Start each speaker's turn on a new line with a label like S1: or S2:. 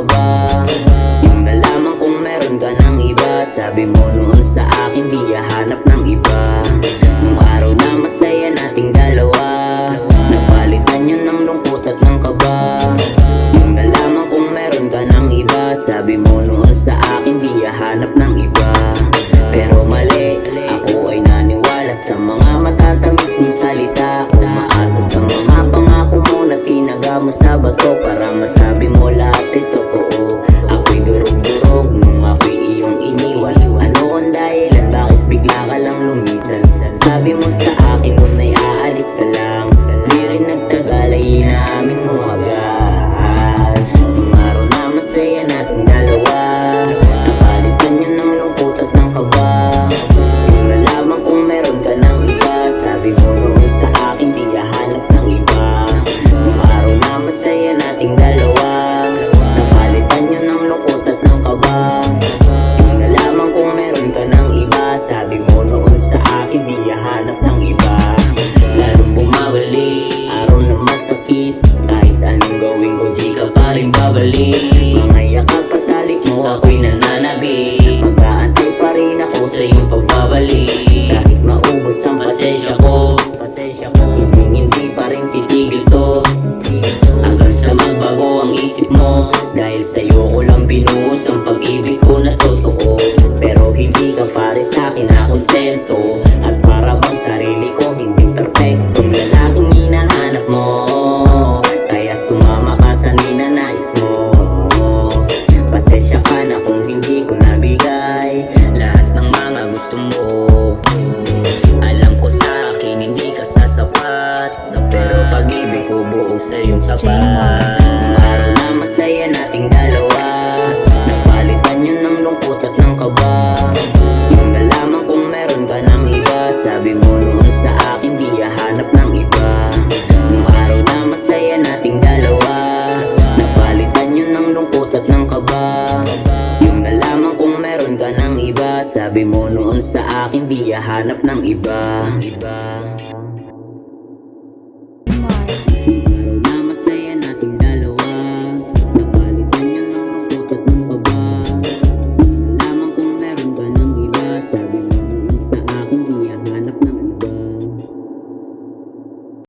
S1: ba? Yung nalaman kong meron ka ng iba, sabi mo noon sa akin di hahanap ng iba. Nung araw na masaya nating dalawa, napalitan yun ng lungkot at ng kaba. Yung nalaman kong meron ka ng iba, sabi mo noon sa akin di hahanap ng iba. Pero mali, ako ay naniwala sa mga matatamis mong salita. Umaasa sa mga pangako mo na tinaga mo sa bato, para masabi mo lahat ay totoo. Ako'y durog-durog nung ako'y iyong iniwan. Ano ang dahilan, bakit bigla ka lang lumisan? Sabi mo sa akin nung ay aalis ka lang, di rin nagtagal ay inaamin mo agad. Nung araw na masaya nating dalawa, napalitan yun ng lungkot at ng kaba. Yung nalaman kong meron ka ng iba, sabi mo noon sa akin di hahanap ng iba. Nung araw na masaya nating dalawa, napalitan yun ng lungkot at ng kaba. Yung nalaman kong meron ka ng iba, sabi mo noon sa akin di hahanap ng iba. Lalong bumabalik, araw na masakit, kahit anong gawin ko di ka pa rin babalik. Mga yakap at talik mo ako'y nananabik, mag-aantay pa rin ako sa iyong pagbabalik. Kahit maubos ang pasensya ko, hindi pa rin titigil to, hanggang sa magbago ang isip mo. Dahil sa'yo ko lang binuhos ang pag-ibig ko na totoo. Pero hindi ka pa rin sa'kin na kontento, at para bang sarili ko hindi perfectong lalaking hinahanap mo. Kaya sumama ka sa ninanais mo. Pasensya ka na kung hindi ko nabigay lahat ng mga gusto mo. Alam ko sa akin hindi ka sasapat, pero pag-ibig ko buo sa iyong tapat. Nung araw na masaya nating dalawa, napalitan yun ng lungkot at ng kaba. Yung nalaman kong meron ka ng iba, sabi mo noon sa akin di hahanap ng iba. Nung araw na masaya nating dalawa, napalitan yun ng lungkot at ng kaba. Yung nalaman kong meron ka ng iba, sabi mo noon sa akin di hahanap ng iba.